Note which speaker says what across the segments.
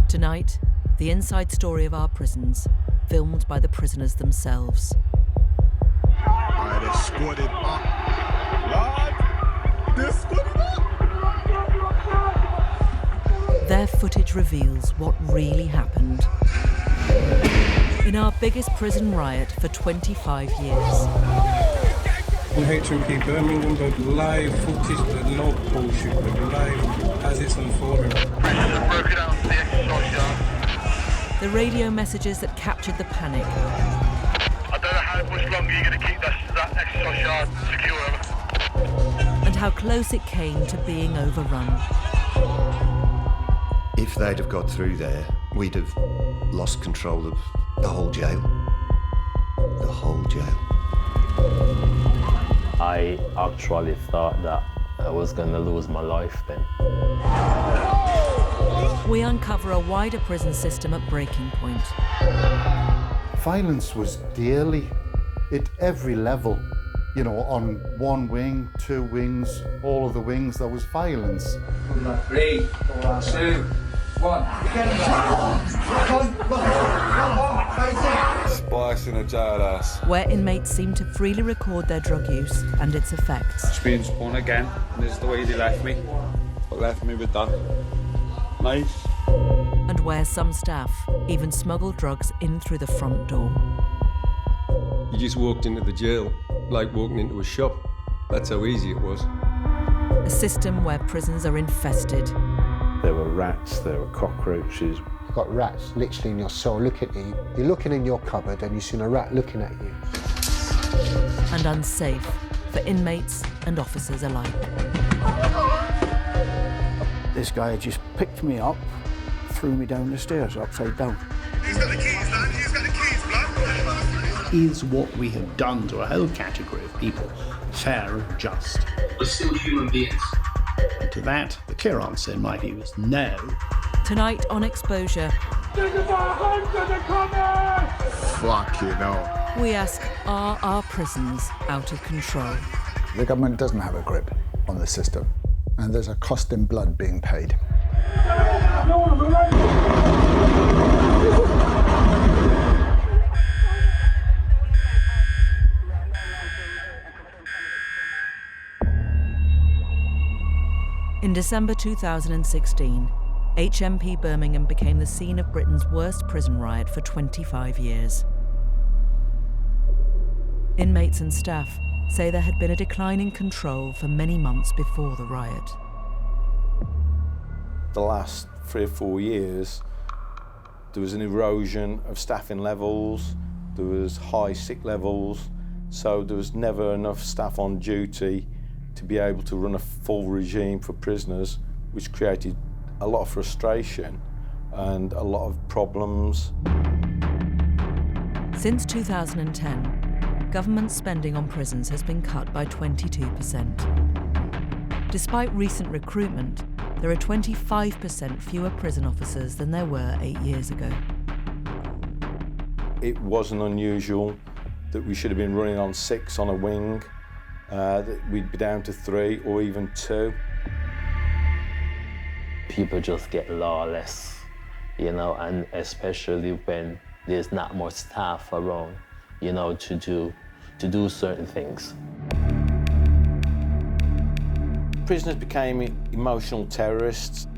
Speaker 1: Tonight, the inside story of our prisons, filmed by the prisoners themselves.
Speaker 2: Alright, they squatted up. Lord, they squatted up.
Speaker 1: Their footage reveals what really happened. In our biggest prison riot for 25 years.
Speaker 3: In HMP Birmingham, the live footage, the no bullshit, the live as it's unfolding.
Speaker 1: The radio messages that captured the panic.
Speaker 4: I don't know how much longer you're going to keep that exercise yard secure.
Speaker 1: And how close it came to being overrun.
Speaker 5: If they'd have got through there, we'd have lost control of the whole jail. The whole jail.
Speaker 6: I actually thought that I was going to lose my life then.
Speaker 1: We uncover a wider prison system at breaking point.
Speaker 7: Violence was daily, at every level. You know, on one wing, two wings, all of the wings, there was violence.
Speaker 8: 3, 2, 1.
Speaker 2: Spice in a jailhouse.
Speaker 1: Where inmates seem to freely record their drug use and its effects.
Speaker 9: It's been spun again, and this is the way they left me. But left me with that knife.
Speaker 1: And where some staff even smuggle drugs in through the front door.
Speaker 10: You just walked into the jail like walking into a shop. That's how easy it was.
Speaker 1: A system where prisons are infested.
Speaker 11: There were rats, there were cockroaches.
Speaker 12: You've got rats literally in your cell looking at you. You're looking in your cupboard and you've seen a rat looking at you.
Speaker 1: And unsafe for inmates and officers alike.
Speaker 13: This guy just picked me up, threw me down the stairs upside down.
Speaker 4: Who's got the keys, lad? Who's got the keys, blood?
Speaker 14: Is what we have done to a whole category of people fair and just?
Speaker 15: We're still human beings.
Speaker 14: And to that, the clear answer in my view is no.
Speaker 1: Tonight on Exposure,
Speaker 2: Fuck you know.
Speaker 1: we ask, are our prisons out of control?
Speaker 7: The government doesn't have a grip on the system, and there's a cost in blood being paid.
Speaker 1: In December 2016, HMP Birmingham became the scene of Britain's worst prison riot for 25 years. Inmates and staff say there had been a decline in control for many months before the riot.
Speaker 16: The last 3 or 4 years, there was an erosion of staffing levels, there was high sick levels, so there was never enough staff on duty to be able to run a full regime for prisoners, which created a lot of frustration and a lot of problems.
Speaker 1: Since 2010, government spending on prisons has been cut by 22%. Despite recent recruitment, there are 25% fewer prison officers than there were 8 years ago.
Speaker 16: It wasn't unusual that we should have been running on 6 on a wing, that we'd be down to 3 or even 2.
Speaker 6: People just get lawless, you know, and especially when there's not much staff around, you know, to do certain things.
Speaker 16: Prisoners became emotional terrorists.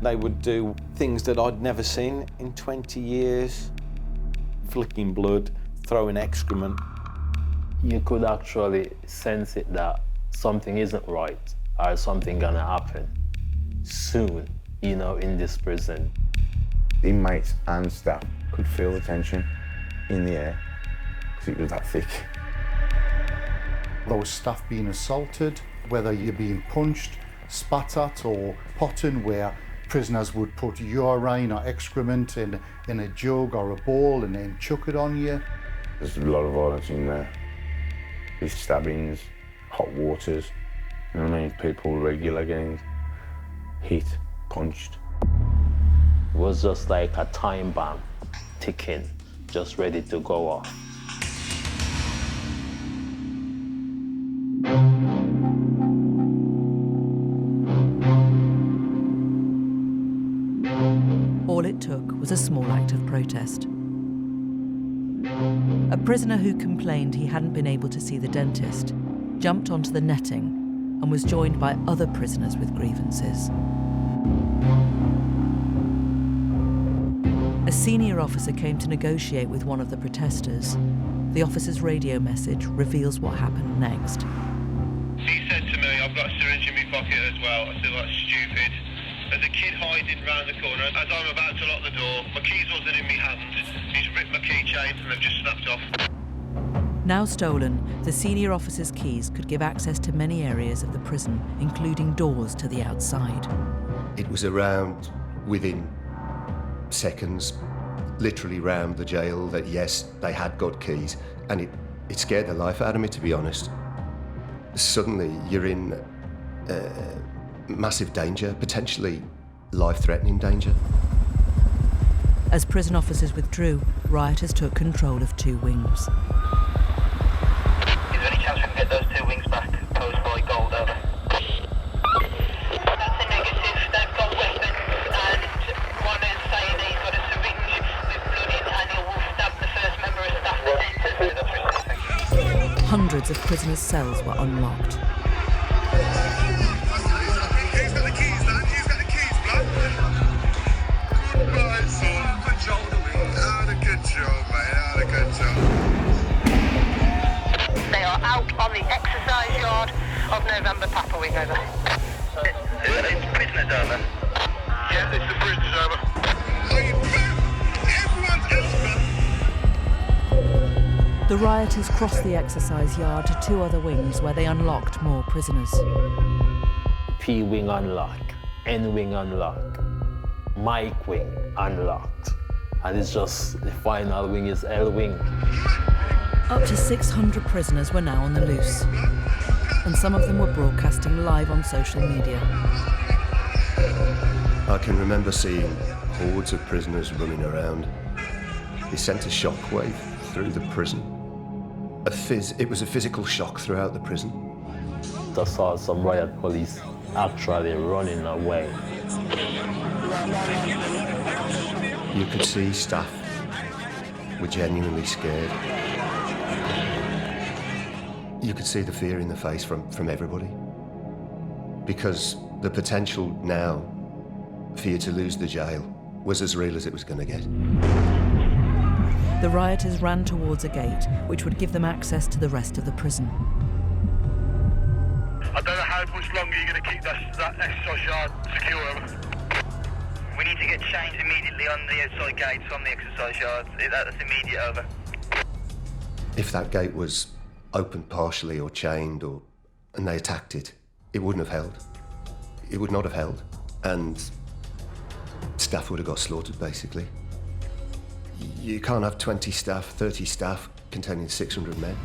Speaker 16: They would do things that I'd never seen in 20 years. Flicking blood, throwing excrement.
Speaker 6: You could actually sense it that something isn't right or something gonna happen soon, you know, in this prison.
Speaker 11: Inmates and staff could feel the tension in the air because it was that thick.
Speaker 7: There was staff being assaulted, whether you're being punched, spat at or potting, where prisoners would put urine or excrement in a jug or a bowl and then chuck it on you.
Speaker 11: There's a lot of violence in there. There's stabbings, hot waters, you know what I mean? People regular getting hit, punched.
Speaker 6: It was just like a time bomb ticking, just ready to go off.
Speaker 1: All it took was a small act of protest. A prisoner who complained he hadn't been able to see the dentist jumped onto the netting and was joined by other prisoners with grievances. A senior officer came to negotiate with one of the protesters. The officer's radio message reveals what happened next.
Speaker 4: He said to me, I've got a syringe in my pocket as well. I said, that's stupid. There's a kid hiding round the corner. As I'm about to lock the door, my keys wasn't in my hand. He's ripped my keychain and they've just snapped off.
Speaker 1: Now stolen, the senior officer's keys could give access to many areas of the prison, including doors to the outside.
Speaker 5: It was around, within seconds, literally round the jail, that yes, they had got keys, and it scared the life out of me, to be honest. Suddenly you're in massive danger, potentially life-threatening danger.
Speaker 1: As prison officers withdrew, rioters took control of 2 wings.
Speaker 4: Is there any chance we can get those 2 wings back? Posed by Gold, over. That's a negative. They've got weapons, and one is saying he's got a syringe with blood in and he will stab the first member of staff that enters.
Speaker 1: Hundreds of prisoners' cells were unlocked.
Speaker 2: He's got the keys, lad. He's got the keys, blood. Goodbye, son. Good job, mate. Had a good job, mate. Had a good job.
Speaker 15: They are out on the exercise yard of November Papa Wing, over.
Speaker 4: It's prisoners, over. Yeah, it's the prisoners, over.
Speaker 1: The rioters crossed the exercise yard to 2 other wings where they unlocked more prisoners.
Speaker 6: P wing unlocked, N wing unlocked, Mike wing unlocked, and it's just the final wing is L wing.
Speaker 1: Up to 600 prisoners were now on the loose, and some of them were broadcasting live on social media.
Speaker 5: I can remember seeing hordes of prisoners running around. They sent a shockwave through the prison. It was a physical shock throughout the prison.
Speaker 6: I saw some riot police actually running away.
Speaker 5: You could see staff were genuinely scared. You could see the fear in the face from everybody. Because the potential now for you to lose the jail was as real as it was going to get.
Speaker 1: The rioters ran towards a gate which would give them access to the rest of the prison.
Speaker 4: I don't know how much longer you're going to keep that exercise yard secure. We need to get changed immediately on the outside gates from the exercise yards. That's immediate, over.
Speaker 5: If that gate was opened partially or chained and they attacked it, it wouldn't have held. It would not have held. And staff would have got slaughtered, basically. You can't have 20 staff, 30 staff containing 600 men.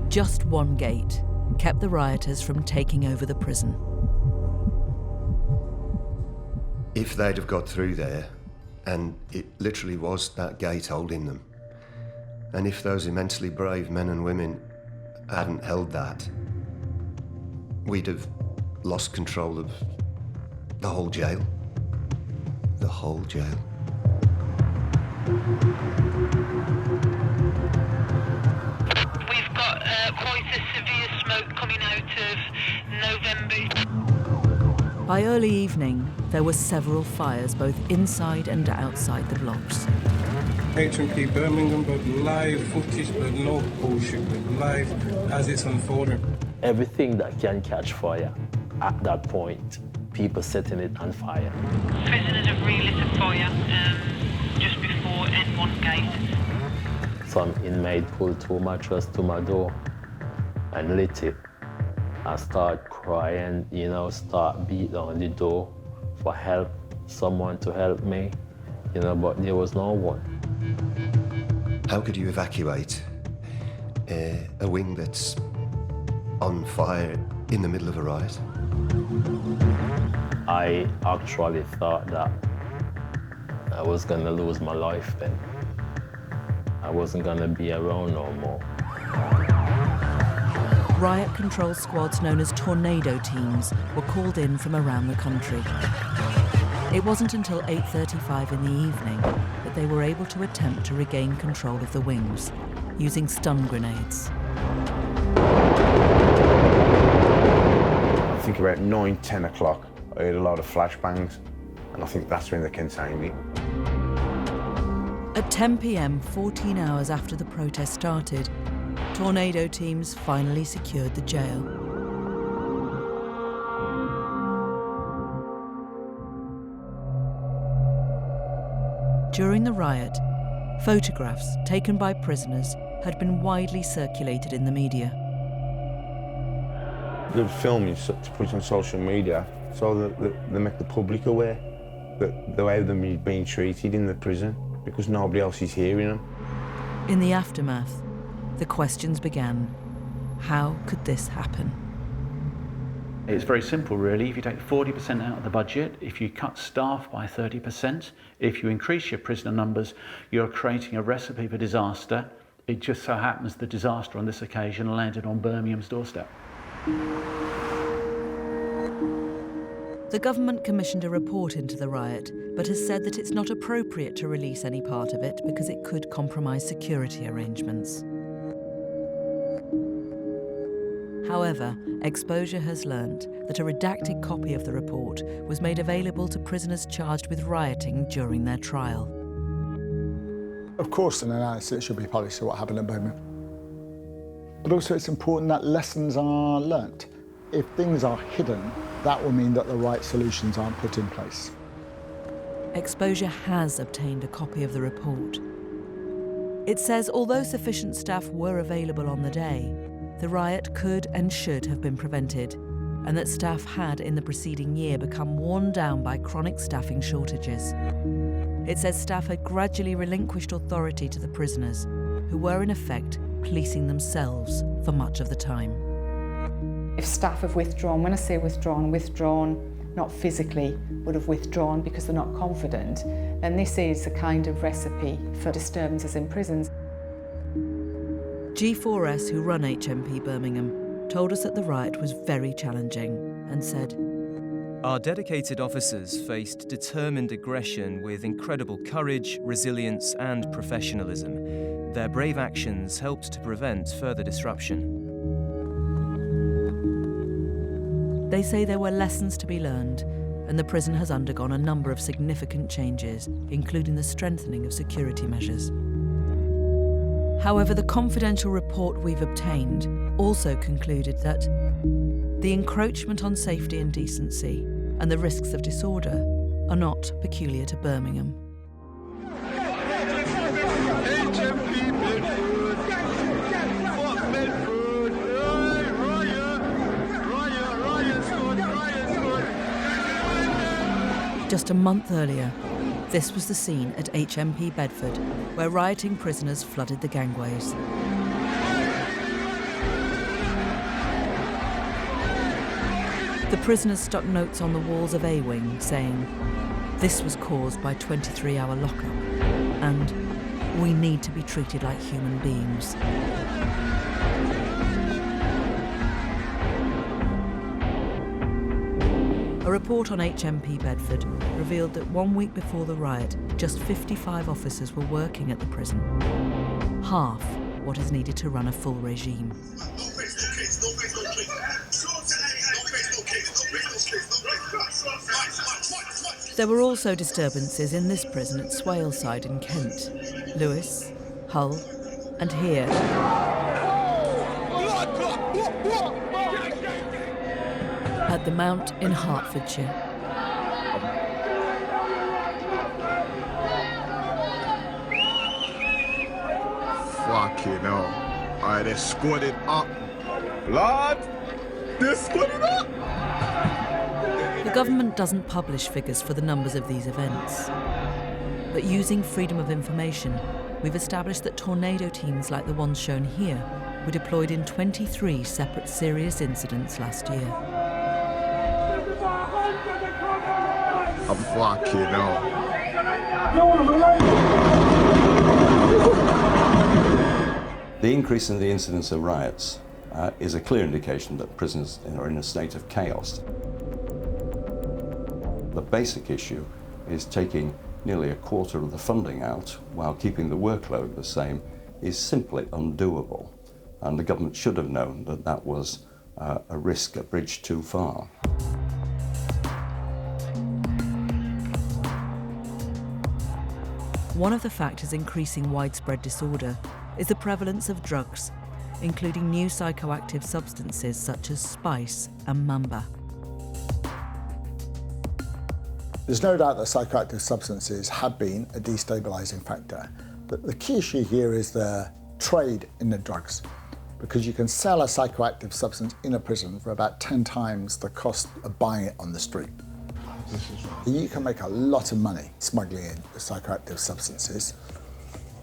Speaker 1: Just one gate kept the rioters from taking over the prison.
Speaker 5: If they'd have got through there, and it literally was that gate holding them, and if those immensely brave men and women hadn't held that, we'd have lost control of the whole jail. The whole jail.
Speaker 15: We've got quite a severe smoke coming out of November.
Speaker 1: By early evening, there were several fires both inside and outside the blocks.
Speaker 3: HMP Birmingham, but live footage, but no bullshit, but live as it's unfolding.
Speaker 6: Everything that can catch fire at that point, people setting it on fire.
Speaker 15: Prisoners have relit a fire just before N1 gate.
Speaker 6: Some inmate pulled 2 mattresses to my door and lit it. I start crying, start beating on the door for help, someone to help me, but there was no one.
Speaker 5: How could you evacuate a wing that's on fire in the middle of a riot?
Speaker 6: I actually thought that I was gonna lose my life then. I wasn't gonna be around no more.
Speaker 1: Riot control squads known as tornado teams were called in from around the country. It wasn't until 8:35 in the evening that they were able to attempt to regain control of the wings, using stun grenades.
Speaker 11: I think about 9, 10 o'clock, I heard a lot of flashbangs, and I think that's when they contained me.
Speaker 1: At 10 p.m, 14 hours after the protest started, tornado teams finally secured the jail. During the riot, photographs taken by prisoners had been widely circulated in the media.
Speaker 11: The film is to put on social media so that they make the public aware that the way they're being treated in the prison, because nobody else is hearing them.
Speaker 1: In the aftermath, the questions began. How could this happen?
Speaker 17: It's very simple, really. If you take 40% out of the budget, if you cut staff by 30%, if you increase your prisoner numbers, you're creating a recipe for disaster. It just so happens the disaster on this occasion landed on Birmingham's doorstep.
Speaker 1: The government commissioned a report into the riot, but has said that it's not appropriate to release any part of it because it could compromise security arrangements. However, Exposure has learnt that a redacted copy of the report was made available to prisoners charged with rioting during their trial.
Speaker 18: Of course, an analysis should be published of what happened at Birmingham. But also it's important that lessons are learnt. If things are hidden, that will mean that the right solutions aren't put in place.
Speaker 1: Exposure has obtained a copy of the report. It says although sufficient staff were available on the day, the riot could and should have been prevented, and that staff had in the preceding year become worn down by chronic staffing shortages. It says staff had gradually relinquished authority to the prisoners, who were in effect policing themselves for much of the time.
Speaker 19: If staff have withdrawn, when I say withdrawn, not physically, would have withdrawn because they're not confident, then this is a kind of recipe for disturbances in prisons.
Speaker 1: G4S, who run HMP Birmingham, told us that the riot was very challenging and said,
Speaker 20: "Our dedicated officers faced determined aggression with incredible courage, resilience and professionalism. Their brave actions helped to prevent further disruption."
Speaker 1: They say there were lessons to be learned, and the prison has undergone a number of significant changes, including the strengthening of security measures. However, the confidential report we've obtained also concluded that the encroachment on safety and decency and the risks of disorder are not peculiar to Birmingham. Just a month earlier, this was the scene at HMP Bedford, where rioting prisoners flooded the gangways. The prisoners stuck notes on the walls of A Wing saying, "This was caused by 23-hour lockup," and "We need to be treated like human beings." A report on HMP Bedford revealed that 1 week before the riot, just 55 officers were working at the prison, half what is needed to run a full regime. There were also disturbances in this prison at Swaleside in Kent, Lewes, Hull, and here, at the Mount in Hertfordshire.
Speaker 2: Fucking hell. Alright, they squared it up. Lord, they squared it up.
Speaker 1: The government doesn't publish figures for the numbers of these events. But using freedom of information, we've established that tornado teams like the ones shown here were deployed in 23 separate serious incidents last year.
Speaker 2: I'm fucking hell.
Speaker 21: The increase in the incidence of riots is a clear indication that prisons are in a state of chaos. The basic issue is taking nearly a quarter of the funding out while keeping the workload the same is simply undoable. And the government should have known that that was a risk, a bridge too far.
Speaker 1: One of the factors increasing widespread disorder is the prevalence of drugs, including new psychoactive substances such as spice and mamba.
Speaker 18: There's no doubt that psychoactive substances have been a destabilising factor. But the key issue here is the trade in the drugs, because you can sell a psychoactive substance in a prison for about 10 times the cost of buying it on the street. You can make a lot of money smuggling in psychoactive substances,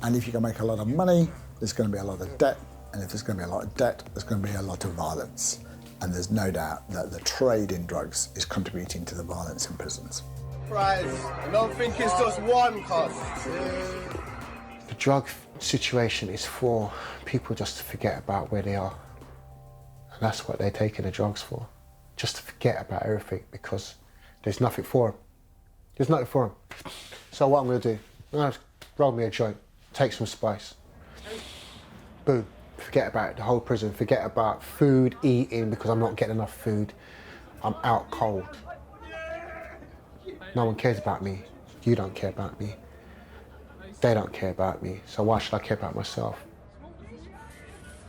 Speaker 18: and if you can make a lot of money, there's going to be a lot of debt, and if there's going to be a lot of debt, there's going to be a lot of violence. And there's no doubt that the trade in drugs is contributing to the violence in prisons.
Speaker 2: Prize. I don't think it's just one cost.
Speaker 12: The drug situation is for people just to forget about where they are. And that's what they're taking the drugs for. Just to forget about everything, because there's nothing for them. There's nothing for them. So what I'm going to do, I'm going to roll me a joint, take some spice. Boom. Forget about it, the whole prison. Forget about food, eating, because I'm not getting enough food. I'm out cold. No one cares about me. You don't care about me. They don't care about me. So why should I care about myself?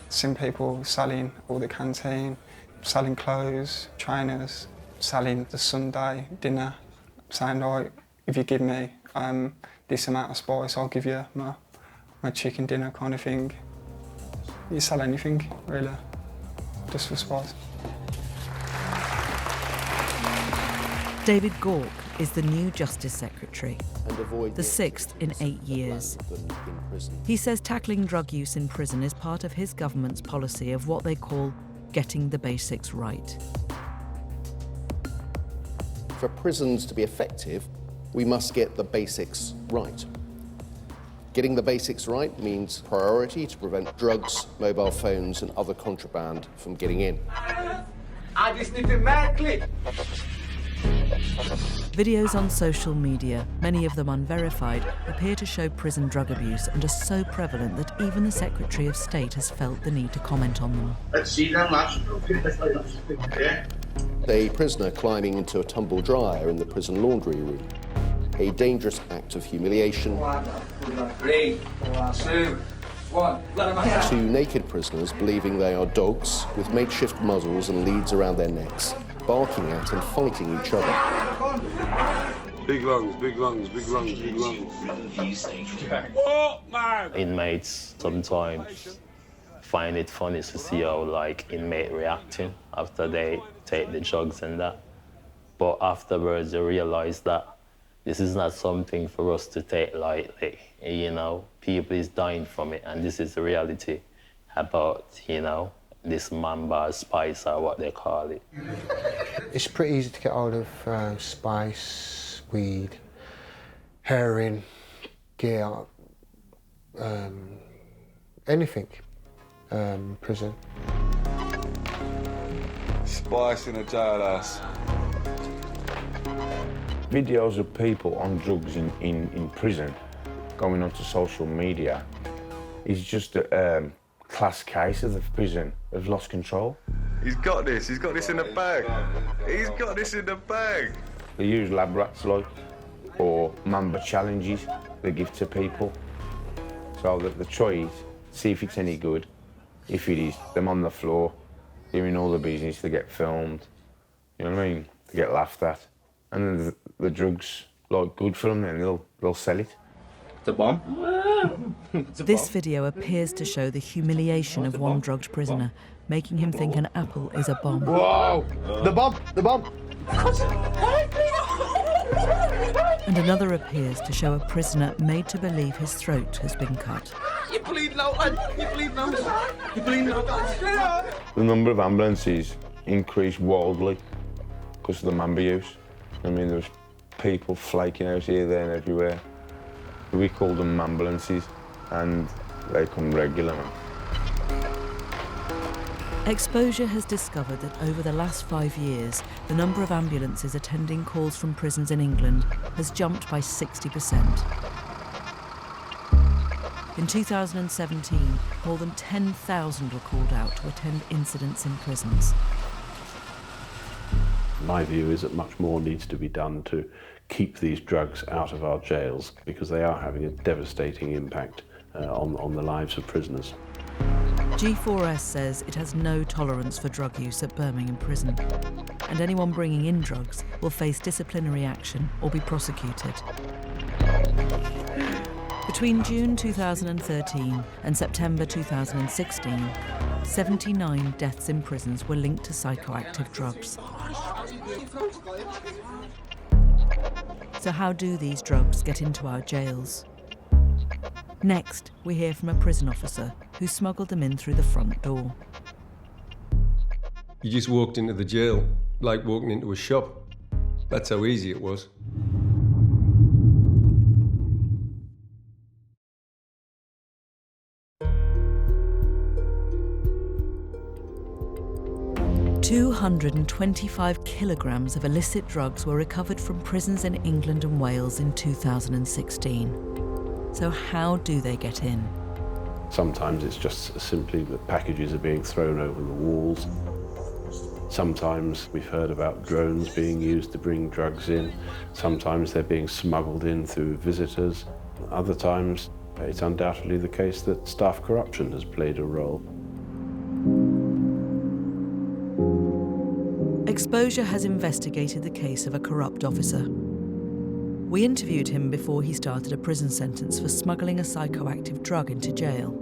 Speaker 9: Seen people selling all the canteen, selling clothes, trainers, selling the Sunday dinner, saying, "Oh, if you give me this amount of spice, I'll give you my chicken dinner," kind of thing. You sell anything, really, just for spice.
Speaker 1: David Gork is the new Justice Secretary, the 6th in 8 years. He says tackling drug use in prison is part of his government's policy of what they call getting the basics right.
Speaker 8: For prisons to be effective, we must get the basics right. Getting the basics right means priority to prevent drugs, mobile phones and other contraband from getting in.
Speaker 2: I just need to mad click.
Speaker 1: Videos on social media, many of them unverified, appear to show prison drug abuse and are so prevalent that even the Secretary of State has felt the need to comment on them.
Speaker 8: Let's see that last. A prisoner climbing into a tumble dryer in the prison laundry room. A dangerous act of humiliation.
Speaker 2: 3, 2, 1.
Speaker 8: Two naked prisoners believing they are dogs with makeshift muzzles and leads around their necks, barking at and fighting each other.
Speaker 10: Big lungs, big lungs, big lungs, big lungs.
Speaker 6: Inmates sometimes find it funny to see how inmate reacting after they take the drugs and that. But afterwards they realize that this is not something for us to take lightly. People is dying from it, and this is the reality about, this mamba, spice, or what they call it.
Speaker 12: It's pretty easy to get hold of spice, weed, heroin, gear, anything, prison.
Speaker 10: Spice in a jailhouse.
Speaker 11: Videos of people on drugs in prison going onto social media is just a class case of the prison have lost control.
Speaker 10: He's got this in the bag. He's got this in the bag.
Speaker 11: They use lab rats or mamba challenges they give to people. So that they try it, see if it's any good. If it is, them on the floor, doing all the business, they get filmed. You know what I mean? They get laughed at. And then the drugs look good for them, then they'll sell it.
Speaker 8: The bomb?
Speaker 1: This video appears to show the humiliation of one drugged prisoner, making him think an apple is a bomb.
Speaker 2: Whoa! The bomb! The bomb!
Speaker 1: And another appears to show a prisoner made to believe his throat has been cut.
Speaker 2: You bleeding out, lad! You bleeding out! You bleeding out!
Speaker 11: The number of ambulances increased wildly because of the mamba use. I mean, there was people flaking out here, there and everywhere. We called them ambulances, and they come regular, man.
Speaker 1: Exposure has discovered that over the last 5 years, the number of ambulances attending calls from prisons in England has jumped by 60%. In 2017, more than 10,000 were called out to attend incidents in prisons.
Speaker 13: My view is that much more needs to be done to keep these drugs out of our jails because they are having a devastating impact on the lives of prisoners.
Speaker 1: G4S says it has no tolerance for drug use at Birmingham Prison, and anyone bringing in drugs will face disciplinary action or be prosecuted. Between June 2013 and September 2016, 79 deaths in prisons were linked to psychoactive drugs. So how do these drugs get into our jails? Next, we hear from a prison officer who smuggled them in through the front door.
Speaker 10: You just walked into the jail like walking into a shop. That's how easy it was.
Speaker 1: $225 kilograms of illicit drugs were recovered from prisons in England and Wales in 2016. So how do they get in?
Speaker 13: Sometimes it's just simply that packages are being thrown over the walls. Sometimes we've heard about drones being used to bring drugs in. Sometimes they're being smuggled in through visitors. Other times, it's undoubtedly the case that staff corruption has played a role.
Speaker 1: Exposure has investigated the case of a corrupt officer. We interviewed him before he started a prison sentence for smuggling a psychoactive drug into jail.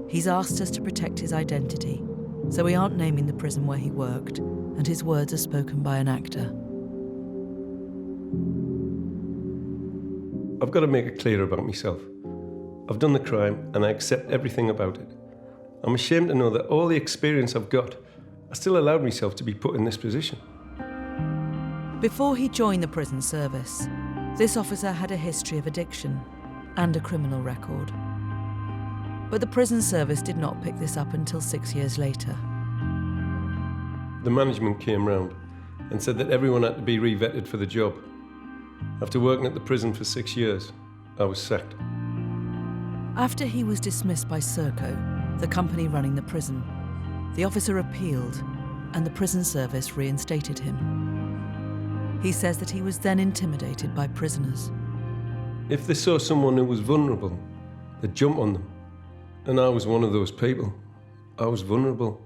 Speaker 1: He's asked us to protect his identity, so we aren't naming the prison where he worked, and his words are spoken by an actor.
Speaker 10: I've got to make it clear about myself. I've done the crime and I accept everything about it. I'm ashamed to know that all the experience I've got, I still allowed myself to be put in this position.
Speaker 1: Before he joined the prison service, this officer had a history of addiction and a criminal record. But the prison service did not pick this up until 6 years later.
Speaker 10: The management came round and said that everyone had to be re-vetted for the job. After working at the prison for 6 years, I was sacked.
Speaker 1: After he was dismissed by Serco, the company running the prison, the officer appealed and the prison service reinstated him. He says that he was then intimidated by prisoners.
Speaker 10: If they saw someone who was vulnerable, they'd jump on them. And I was one of those people. I was vulnerable.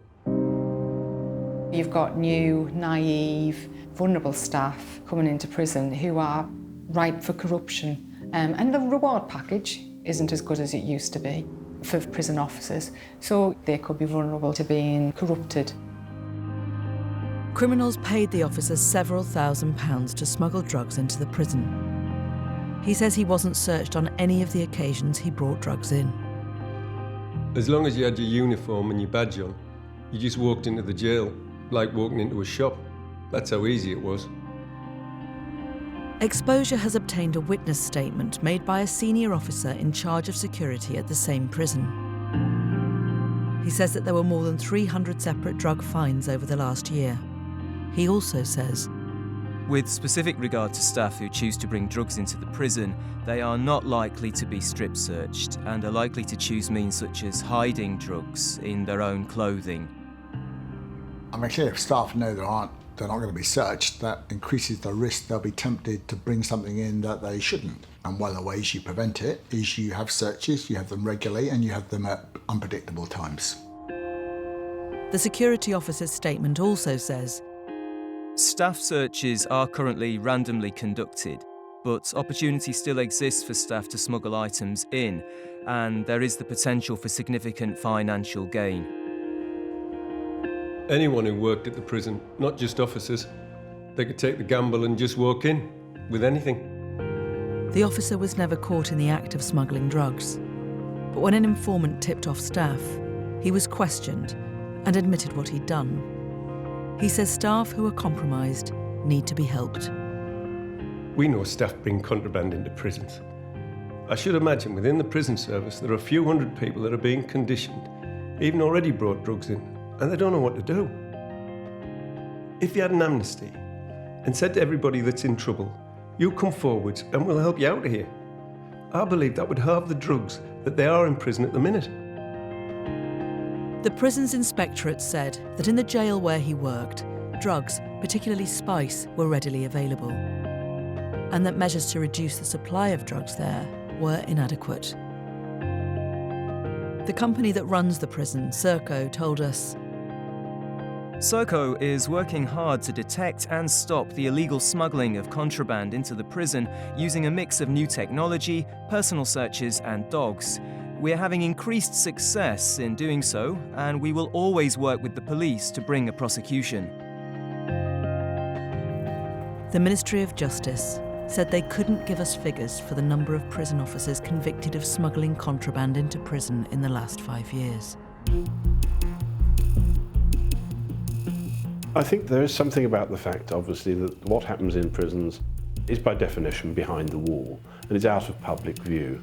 Speaker 19: You've got new, naive, vulnerable staff coming into prison who are ripe for corruption. And the reward package isn't as good as it used to be for prison officers, so they could be vulnerable to being corrupted.
Speaker 1: Criminals paid the officers several £1,000s to smuggle drugs into the prison. He says he wasn't searched on any of the occasions he brought drugs in.
Speaker 10: As long as you had your uniform and your badge on, you just walked into the jail like walking into a shop. That's how easy it was.
Speaker 1: Exposure has obtained a witness statement made by a senior officer in charge of security at the same prison. He says that there were more than 300 separate drug finds over the last year. He also says,
Speaker 20: with specific regard to staff who choose to bring drugs into the prison, they are not likely to be strip searched and are likely to choose means such as hiding drugs in their own clothing.
Speaker 18: I mean, clearly if staff know they're not going to be searched, that increases the risk they'll be tempted to bring something in that they shouldn't. And one of the ways you prevent it is you have searches, you have them regularly, and you have them at unpredictable times.
Speaker 1: The security officer's statement also says,
Speaker 20: staff searches are currently randomly conducted, but opportunity still exists for staff to smuggle items in, and there is the potential for significant financial gain.
Speaker 10: Anyone who worked at the prison, not just officers, they could take the gamble and just walk in with anything.
Speaker 1: The officer was never caught in the act of smuggling drugs, but when an informant tipped off staff, he was questioned and admitted what he'd done. He says staff who are compromised need to be helped.
Speaker 10: We know staff bring contraband into prisons. I should imagine within the prison service there are a few hundred people that are being conditioned, even already brought drugs in, and they don't know what to do. If you had an amnesty and said to everybody that's in trouble, you come forward and we'll help you out of here, I believe that would halve the drugs that they are in prison at the minute.
Speaker 1: The prison's inspectorate said that in the jail where he worked, drugs, particularly spice, were readily available, and that measures to reduce the supply of drugs there were inadequate. The company that runs the prison, Serco, told us,
Speaker 20: Serco is working hard to detect and stop the illegal smuggling of contraband into the prison using a mix of new technology, personal searches and dogs. We're having increased success in doing so, and we will always work with the police to bring a prosecution.
Speaker 1: The Ministry of Justice said they couldn't give us figures for the number of prison officers convicted of smuggling contraband into prison in the last 5 years.
Speaker 13: I think there is something about the fact, obviously, that what happens in prisons is by definition behind the wall and it's out of public view.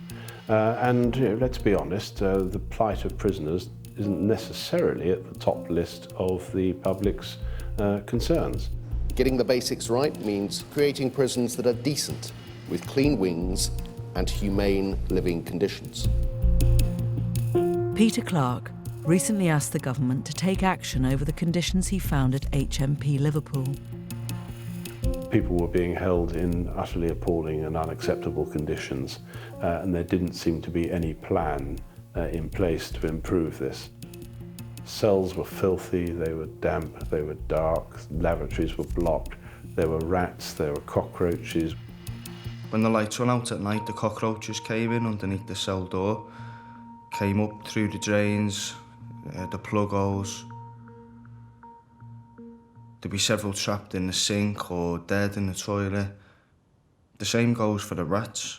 Speaker 13: And you know, let's be honest, the plight of prisoners isn't necessarily at the top list of the public's concerns.
Speaker 8: Getting the basics right means creating prisons that are decent, with clean wings and humane living conditions.
Speaker 1: Peter Clark recently asked the government to take action over the conditions he found at HMP Liverpool.
Speaker 13: People were being held in utterly appalling and unacceptable conditions, and there didn't seem to be any plan in place to improve this. Cells were filthy, they were damp, they were dark, lavatories were blocked, there were rats, there were cockroaches.
Speaker 14: When the lights went out at night, the cockroaches came in underneath the cell door, came up through the drains, the plug holes. There'd be several trapped in the sink or dead in the toilet. The same goes for the rats.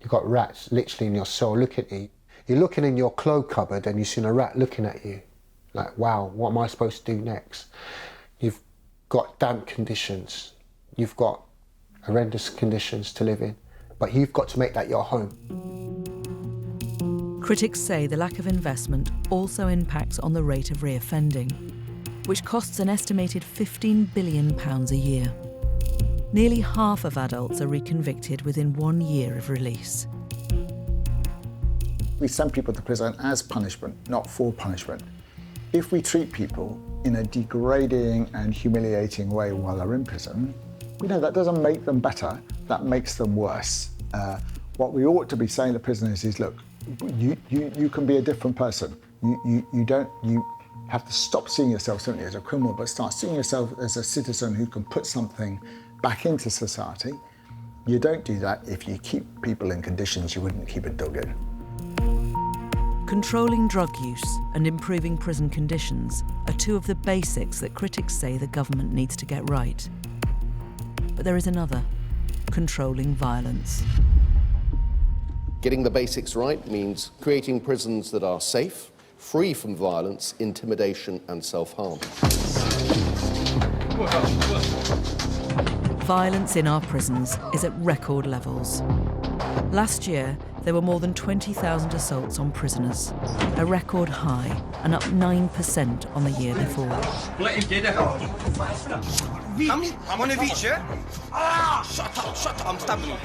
Speaker 12: You've got rats literally in your cell looking at you. You're looking in your clothes cupboard and you've seen a rat looking at you. Like, wow, what am I supposed to do next? You've got damp conditions. You've got horrendous conditions to live in. But you've got to make that your home.
Speaker 1: Critics say the lack of investment also impacts on the rate of reoffending, which costs an estimated £15 billion a year. Nearly half of adults are reconvicted within 1 year of release.
Speaker 18: We send people to prison as punishment, not for punishment. If we treat people in a degrading and humiliating way while they're in prison, we know that doesn't make them better, that makes them worse. What we ought to be saying to prisoners is, look, you can be a different person. You have to stop seeing yourself simply as a criminal, but start seeing yourself as a citizen who can put something back into society. You don't do that if you keep people in conditions you wouldn't keep a dog in.
Speaker 1: Controlling drug use and improving prison conditions are two of the basics that critics say the government needs to get right. But there is another: controlling violence.
Speaker 8: Getting the basics right means creating prisons that are safe, free from violence, intimidation and self-harm.
Speaker 1: Violence in our prisons is at record levels. Last year, there were more than 20,000 assaults on prisoners, a record high and up 9% on the year before.
Speaker 22: Let him get it. I'm on a beach, yeah? Shut up, I'm stabbing him.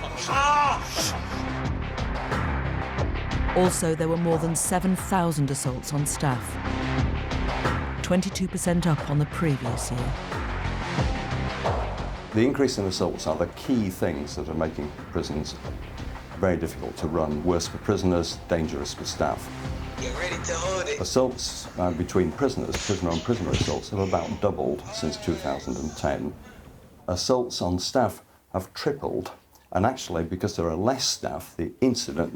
Speaker 1: Also, there were more than 7,000 assaults on staff, 22% up on the previous year.
Speaker 21: The increase in assaults are the key things that are making prisons very difficult to run, worse for prisoners, dangerous for staff.
Speaker 22: Get ready to hold it.
Speaker 21: Assaults between prisoners, prisoner-on-prisoner assaults, have about doubled since 2010. Assaults on staff have tripled, and actually, because there are less staff, the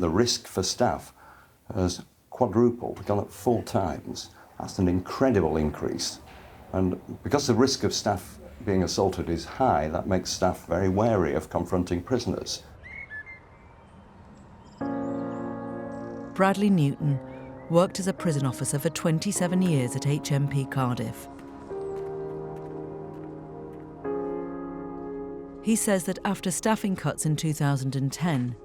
Speaker 21: risk for staff has quadrupled, gone up 4 times. That's an incredible increase. And because the risk of staff being assaulted is high, that makes staff very wary of confronting prisoners.
Speaker 1: Bradley Newton worked as a prison officer for 27 years at HMP Cardiff. He says that after staffing cuts in 2010,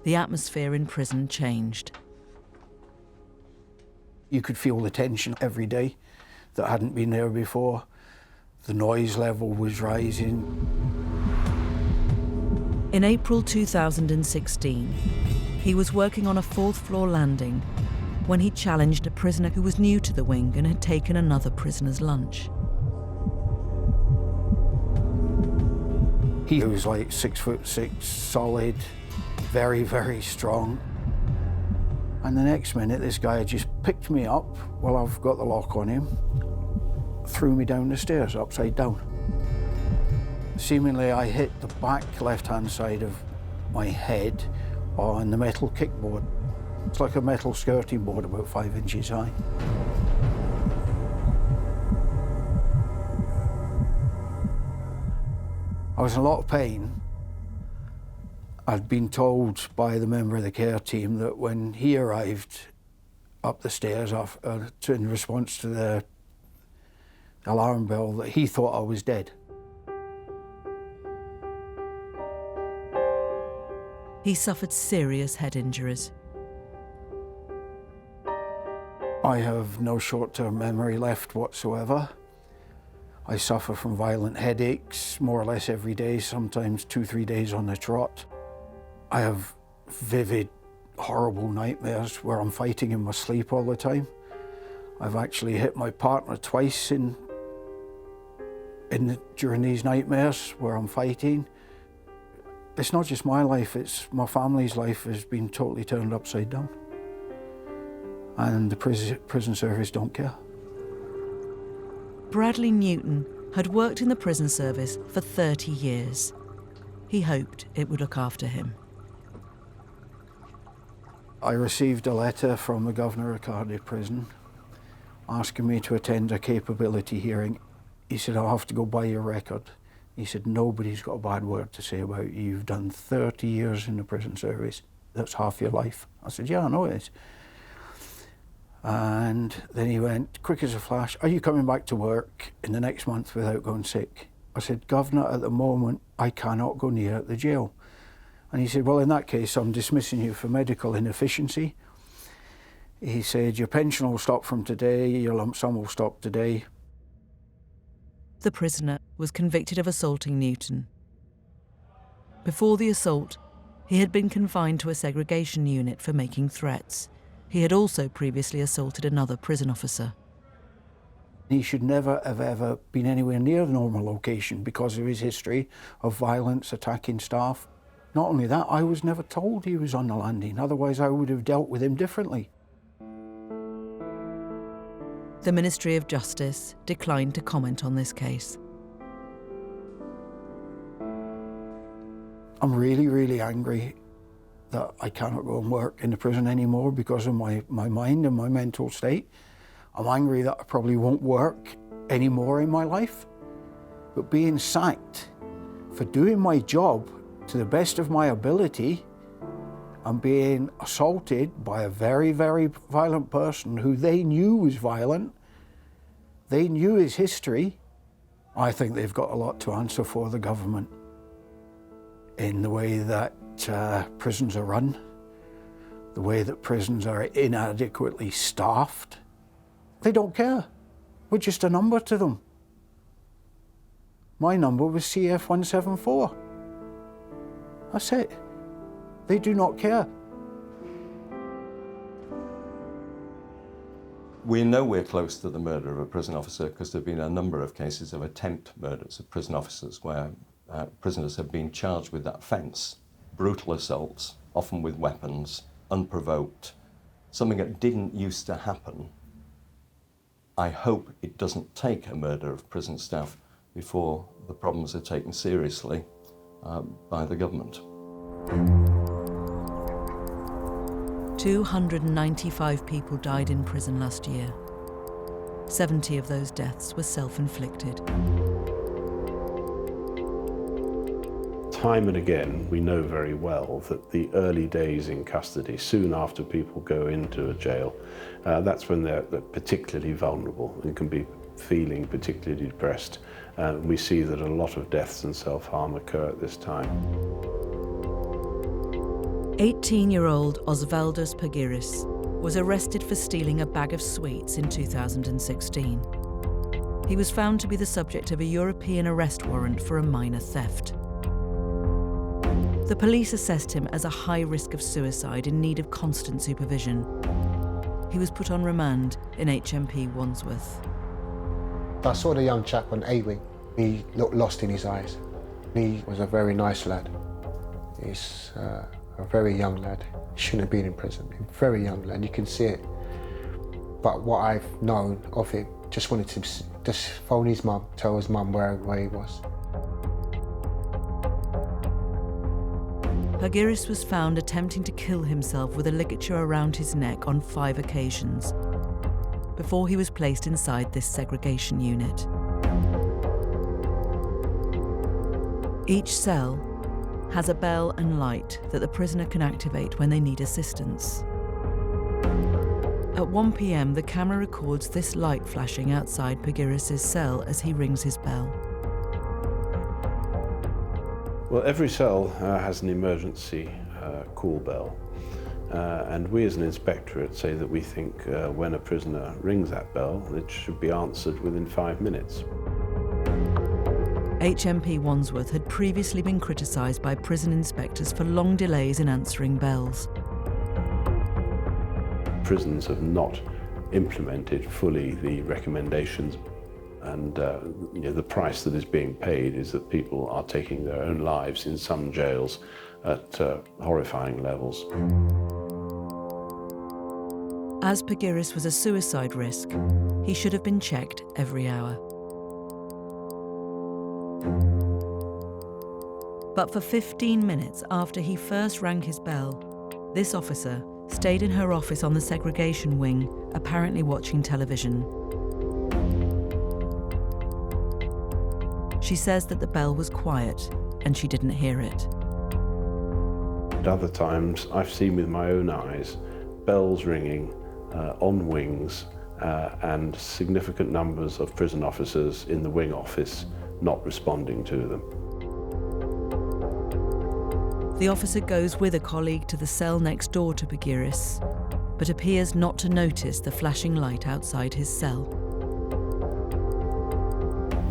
Speaker 1: the atmosphere in prison changed.
Speaker 7: You could feel the tension every day that hadn't been there before. The noise level was rising.
Speaker 1: In April 2016, he was working on a fourth-floor landing when he challenged a prisoner who was new to the wing and had taken another prisoner's lunch.
Speaker 7: He was like 6'6", solid, very, very strong. And the next minute, this guy had just picked me up while I've got the lock on him, threw me down the stairs, upside down. Seemingly, I hit the back left-hand side of my head on the metal kickboard. It's like a metal skirting board about 5 inches high. I was in a lot of pain. I'd been told by the member of the care team that when he arrived up the stairs in response to the alarm bell, that he thought I was dead.
Speaker 1: He suffered serious head injuries.
Speaker 7: I have no short-term memory left whatsoever. I suffer from violent headaches more or less every day, sometimes 2-3 days on the trot. I have vivid, horrible nightmares where I'm fighting in my sleep all the time. I've actually hit my partner twice during these nightmares where I'm fighting. It's not just my life, it's my family's life has been totally turned upside down. And the prison service don't care.
Speaker 1: Bradley Newton had worked in the prison service for 30 years. He hoped it would look after him.
Speaker 7: I received a letter from the governor of Cardiff Prison asking me to attend a capability hearing. He said, I'll have to go by your record. He said, nobody's got a bad word to say about you. You've done 30 years in the prison service. That's half your life. I said, yeah, I know it is. And then he went, quick as a flash, are you coming back to work in the next month without going sick? I said, Governor, at the moment, I cannot go near the jail. And he said, well, in that case, I'm dismissing you for medical inefficiency. He said, your pension will stop from today, your lump sum will stop today.
Speaker 1: The prisoner was convicted of assaulting Newton. Before the assault, he had been confined to a segregation unit for making threats. He had also previously assaulted another prison officer.
Speaker 7: He should never have ever been anywhere near the normal location because of his history of violence, attacking staff. Not only that, I was never told he was on the landing, otherwise I would have dealt with him differently.
Speaker 1: The Ministry of Justice declined to comment on this case.
Speaker 7: I'm really, really angry that I cannot go and work in the prison anymore because of my mind and my mental state. I'm angry that I probably won't work anymore in my life. But being sacked for doing my job to the best of my ability and being assaulted by a very, very violent person who they knew was violent, they knew his history, I think they've got a lot to answer for, the government, in the way that prisons are run, the way that prisons are inadequately staffed. They don't care. We're just a number to them. My number was CF 174. That's it. They do not care.
Speaker 21: We know we're close to the murder of a prison officer because there have been a number of cases of attempt murders of prison officers where prisoners have been charged with that offence. Brutal assaults, often with weapons, unprovoked, something that didn't used to happen. I hope it doesn't take a murder of prison staff before the problems are taken seriously by the government.
Speaker 1: 295 people died in prison last year. 70 of those deaths were self-inflicted.
Speaker 13: Time and again, we know very well that the early days in custody, soon after people go into a jail, that's when they're particularly vulnerable and can be feeling particularly depressed. We see that a lot of deaths and self-harm occur at this time.
Speaker 1: 18-year-old Osvaldas Pagiris was arrested for stealing a bag of sweets in 2016. He was found to be the subject of a European arrest warrant for a minor theft. The police assessed him as a high risk of suicide in need of constant supervision. He was put on remand in HMP Wandsworth.
Speaker 12: I saw the young chap on A-Wing. He looked lost in his eyes. He was a very nice lad. He's a very young lad. He shouldn't have been in prison. A very young lad, you can see it. But what I've known of him, just wanted to just phone his mum, tell his mum where he was.
Speaker 1: Pagiris was found attempting to kill himself with a ligature around his neck on 5 occasions before he was placed inside this segregation unit. Each cell has a bell and light that the prisoner can activate when they need assistance. At 1 p.m, the camera records this light flashing outside Pagiris' cell as he rings his bell.
Speaker 13: Well, every cell has an emergency call bell, and we as an inspectorate say that we think when a prisoner rings that bell, it should be answered within 5 minutes.
Speaker 1: HMP Wandsworth had previously been criticised by prison inspectors for long delays in answering bells.
Speaker 13: Prisons have not implemented fully the recommendations, and the price that is being paid is that people are taking their own lives in some jails at horrifying levels.
Speaker 1: As Pagiris was a suicide risk, he should have been checked every hour. But for 15 minutes after he first rang his bell, this officer stayed in her office on the segregation wing, apparently watching television. She says that the bell was quiet and she didn't hear it.
Speaker 13: At other times, I've seen with my own eyes bells ringing on wings and significant numbers of prison officers in the wing office not responding to them.
Speaker 1: The officer goes with a colleague to the cell next door to Pagiris, but appears not to notice the flashing light outside his cell.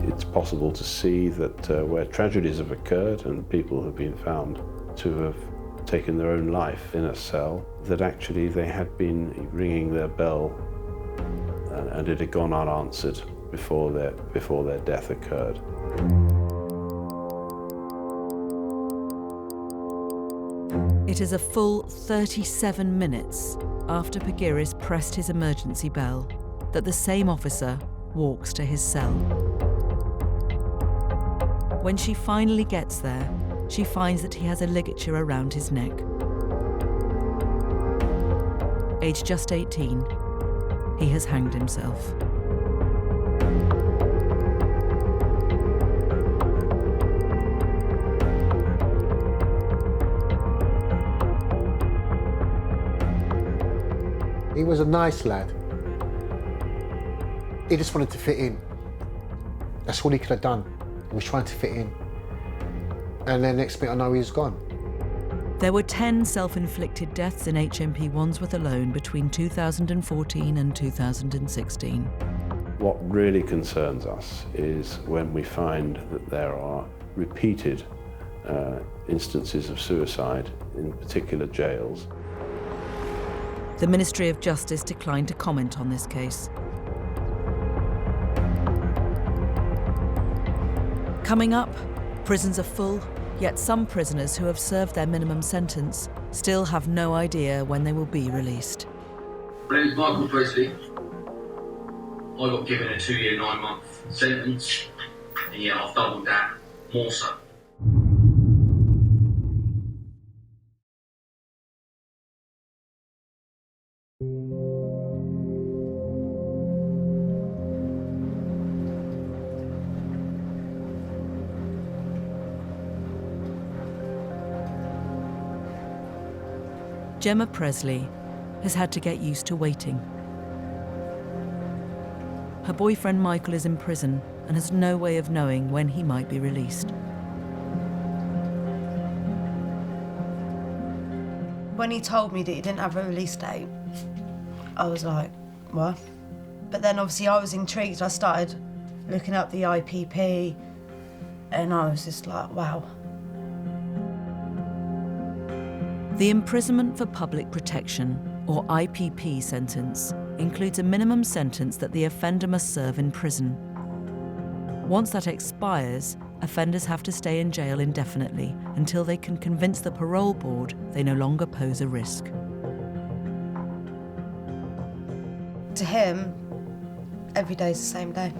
Speaker 13: It's possible to see that where tragedies have occurred and people have been found to have taken their own life in a cell, that actually they had been ringing their bell and it had gone unanswered before their death occurred.
Speaker 1: It is a full 37 minutes after Pagiris pressed his emergency bell that the same officer walks to his cell. When she finally gets there, she finds that he has a ligature around his neck. Aged just 18, he has hanged himself.
Speaker 12: He was a nice lad. He just wanted to fit in. That's all he could have done. He was trying to fit in. And then next minute I know he was gone.
Speaker 1: There were 10 self-inflicted deaths in HMP Wandsworth alone between 2014 and 2016.
Speaker 13: What really concerns us is when we find that there are repeated instances of suicide in particular jails.
Speaker 1: The Ministry of Justice declined to comment on this case. Coming up, prisons are full, yet some prisoners who have served their minimum sentence still have no idea when they will be released.
Speaker 4: My name is Michael Presley. I got given a 2-year, 9-month sentence, and yet I've doubled that, more so.
Speaker 1: Gemma Presley has had to get used to waiting. Her boyfriend Michael is in prison and has no way of knowing when he might be released.
Speaker 16: When he told me that he didn't have a release date,
Speaker 3: I was like, what? But then obviously I was intrigued. I started looking up the IPP and I was just like, wow.
Speaker 1: The imprisonment for public protection, or IPP sentence, includes a minimum sentence that the offender must serve in prison. Once that expires, offenders have to stay in jail indefinitely until they can convince the parole board they no longer pose a risk.
Speaker 3: To him, every day's the same day.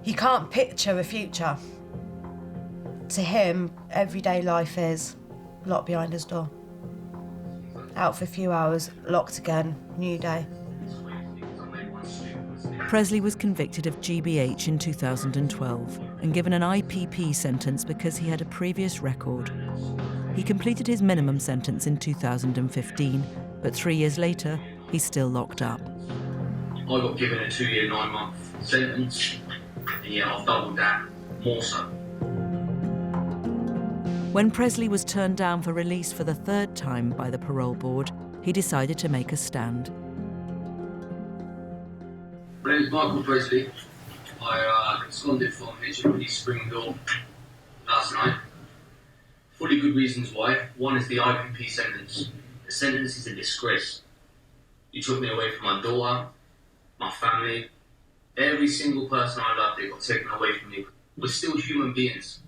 Speaker 3: He can't picture a future. To him, everyday life is locked behind his door. Out for a few hours, locked again, new day.
Speaker 1: Presley was convicted of GBH in 2012 and given an IPP sentence because he had a previous record. He completed his minimum sentence in 2015, but 3 years later, he's still locked up.
Speaker 4: I got given a 2-year, 9-month sentence, and yeah, I've doubled that, more so.
Speaker 1: When Presley was turned down for release for the third time by the parole board, he decided to make a stand.
Speaker 4: My name is Michael Presley. I absconded from HMP Springville last night. Fully good reasons why. One is the IPP sentence. The sentence is a disgrace. You took me away from my daughter, my family, every single person I loved, they got taken away from me. We're still human beings.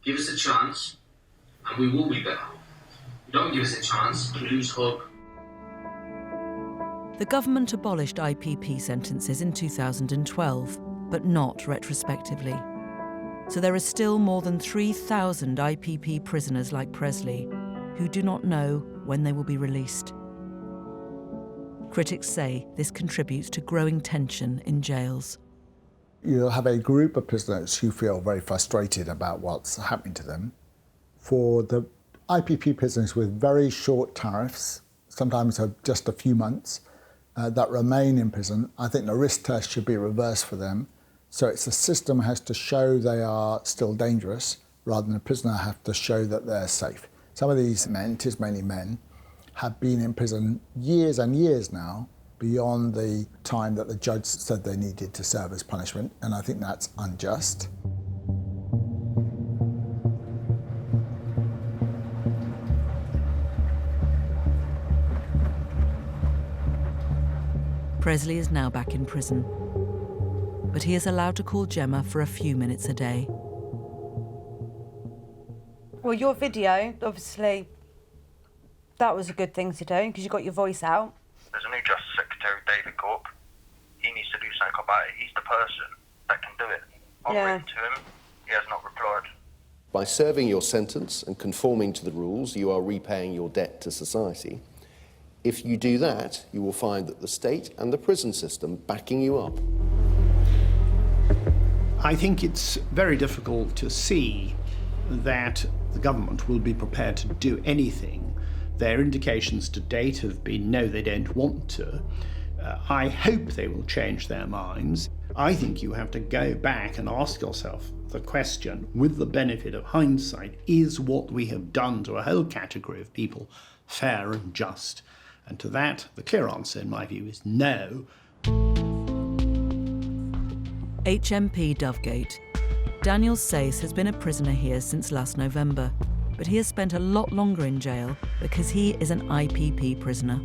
Speaker 4: Give us a chance, and we will be better. Don't give us a chance, we lose hope.
Speaker 1: The government abolished IPP sentences in 2012, but not retrospectively. So there are still more than 3,000 IPP prisoners like Presley who do not know when they will be released. Critics say this contributes to growing tension in jails.
Speaker 18: You'll have a group of prisoners who feel very frustrated about what's happening to them. For the IPP prisoners with very short tariffs, sometimes of just a few months, that remain in prison, I think the risk test should be reversed for them. So it's the system has to show they are still dangerous rather than the prisoner have to show that they're safe. Some of these men, it is mainly men, have been in prison years and years now beyond the time that the judge said they needed to serve as punishment, and I think that's unjust.
Speaker 1: Presley is now back in prison, but he is allowed to call Gemma for a few minutes a day.
Speaker 3: Well, your video, obviously, that was a good thing to do because you got your voice out.
Speaker 16: There's a new Justice Secretary, David Cork. He needs to do something about it. He's the person that can do it. I've written to him. He has not replied.
Speaker 8: By serving your sentence and conforming to the rules, you are repaying your debt to society. If you do that, you will find that the state and the prison system backing you up.
Speaker 23: I think it's very difficult to see that the government will be prepared to do anything. Their indications to date have been no, they don't want to. I hope they will change their minds. I think you have to go back and ask yourself the question, with the benefit of hindsight, is what we have done to a whole category of people fair and just? And to that, the clear answer, in my view, is no.
Speaker 1: HMP Dovegate. Daniel Sayce has been a prisoner here since last November, but he has spent a lot longer in jail because he is an IPP prisoner.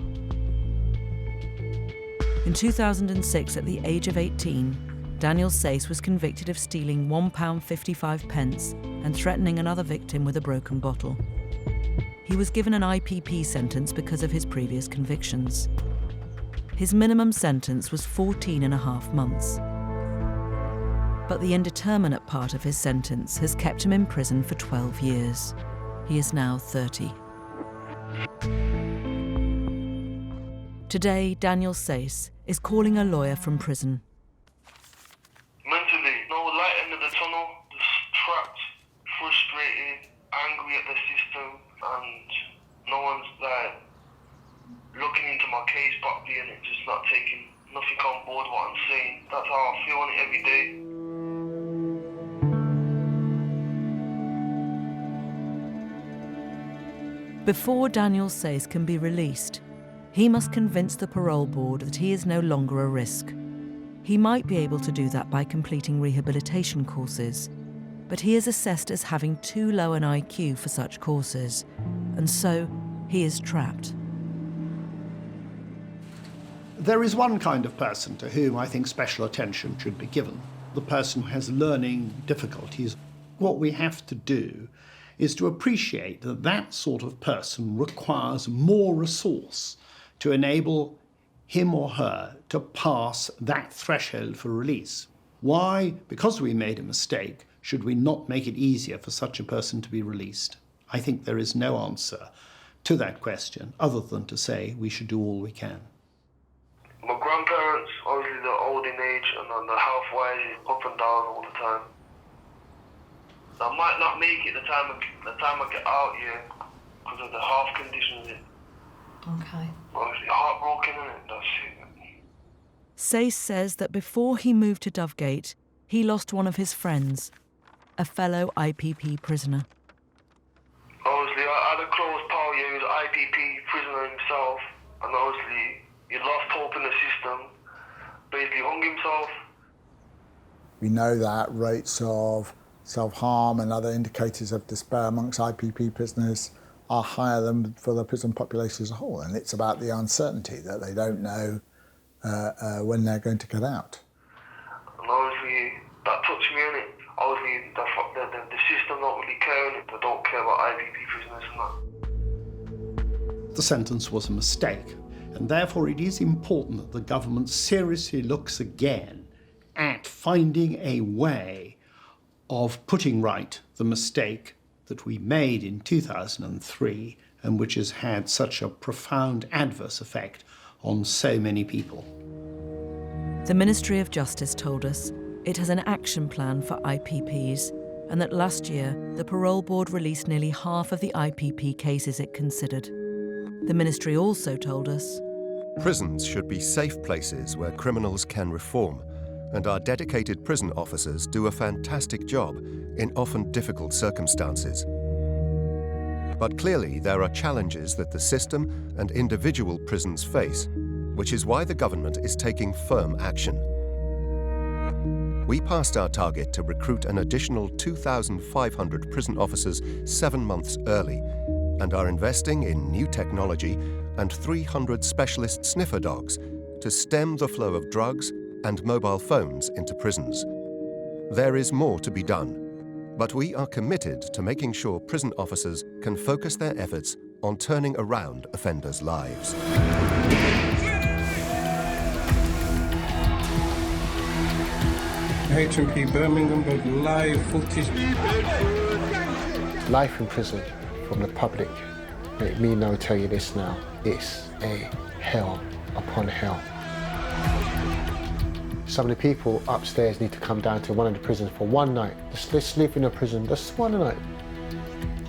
Speaker 1: In 2006, at the age of 18, Daniel Sayce was convicted of stealing £1.55 and threatening another victim with a broken bottle. He was given an IPP sentence because of his previous convictions. His minimum sentence was 14.5 months. But the indeterminate part of his sentence has kept him in prison for 12 years. He is now 30. Today, Daniel Sayce is calling a lawyer from prison.
Speaker 16: Mentally, no light end of the tunnel, just trapped, frustrated, angry at the system, and no one's like looking into my case properly and it's just not taking nothing on board what I'm saying. That's how I feel on it every day.
Speaker 1: Before Daniel Sayce can be released, He must convince the parole board that he is no longer a risk. He might be able to do that by completing rehabilitation courses, but he is assessed as having too low an IQ for such courses, and so he is trapped.
Speaker 23: There is one kind of person to whom I think special attention should be given. The person who has learning difficulties. What we have to do is to appreciate that that sort of person requires more resource to enable him or her to pass that threshold for release. Why, because we made a mistake, should we not make it easier for such a person to be released? I think there is no answer to that question other than to say we should do all we can.
Speaker 16: My grandparents, obviously they're old in age and the health-wise is up and down all the time. I might not make it the time I get out here because of the health conditions.
Speaker 3: Okay.
Speaker 16: Obviously heartbroken, and that's it.
Speaker 1: Sayce says that before he moved to Dovegate, he lost one of his friends, a fellow IPP prisoner.
Speaker 16: Obviously, I had a close pal here who's an IPP prisoner himself, and obviously he lost hope in the system, basically hung himself.
Speaker 18: We know that rates of self-harm and other indicators of despair amongst IPP prisoners are higher than for the prison population as a whole, and it's about the uncertainty that they don't know when they're going to get out.
Speaker 16: And obviously that touched me, innit? Obviously the system don't really care, innit? They don't care about IPP prisoners and that.
Speaker 23: The sentence was a mistake, and therefore it is important that the government seriously looks again at finding a way of putting right the mistake that we made in 2003 and which has had such a profound adverse effect on so many people.
Speaker 1: The Ministry of Justice told us it has an action plan for IPPs and that last year the parole board released nearly half of the IPP cases it considered. The ministry also told us
Speaker 5: prisons should be safe places where criminals can reform, and our dedicated prison officers do a fantastic job in often difficult circumstances. But clearly there are challenges that the system and individual prisons face, which is why the government is taking firm action. We passed our target to recruit an additional 2,500 prison officers 7 months early, and are investing in new technology and 300 specialist sniffer dogs to stem the flow of drugs and mobile phones into prisons. There is more to be done, but we are committed to making sure prison officers can focus their efforts on turning around offenders' lives.
Speaker 10: HMP Birmingham, but live footage.
Speaker 12: Life in prison from the public, let me now tell you this now, it's a hell upon hell. Some of the people upstairs need to come down to one of the prisons for one night. Let's live in a prison just one night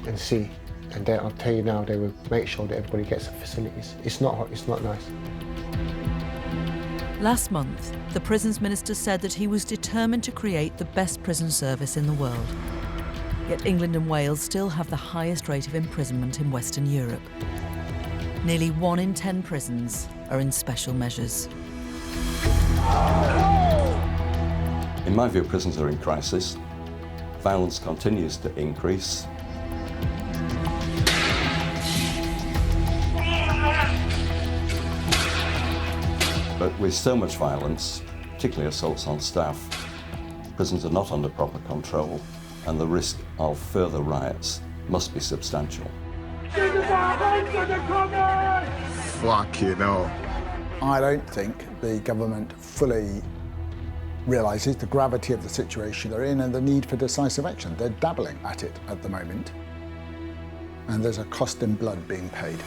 Speaker 12: and see. And then I'll tell you now, they will make sure that everybody gets the facilities. It's not nice.
Speaker 1: Last month, the Prisons Minister said that he was determined to create the best prison service in the world. Yet England and Wales still have the highest rate of imprisonment in Western Europe. Nearly 1 in 10 prisons are in special measures.
Speaker 21: In my view, prisons are in crisis. Violence continues to increase. But with so much violence, particularly assaults on staff, prisons are not under proper control, and the risk of further riots must be substantial.
Speaker 2: Fuck you know.
Speaker 18: I don't think the government fully realises the gravity of the situation they're in and the need for decisive action. They're dabbling at it at the moment, and there's a cost in blood being paid.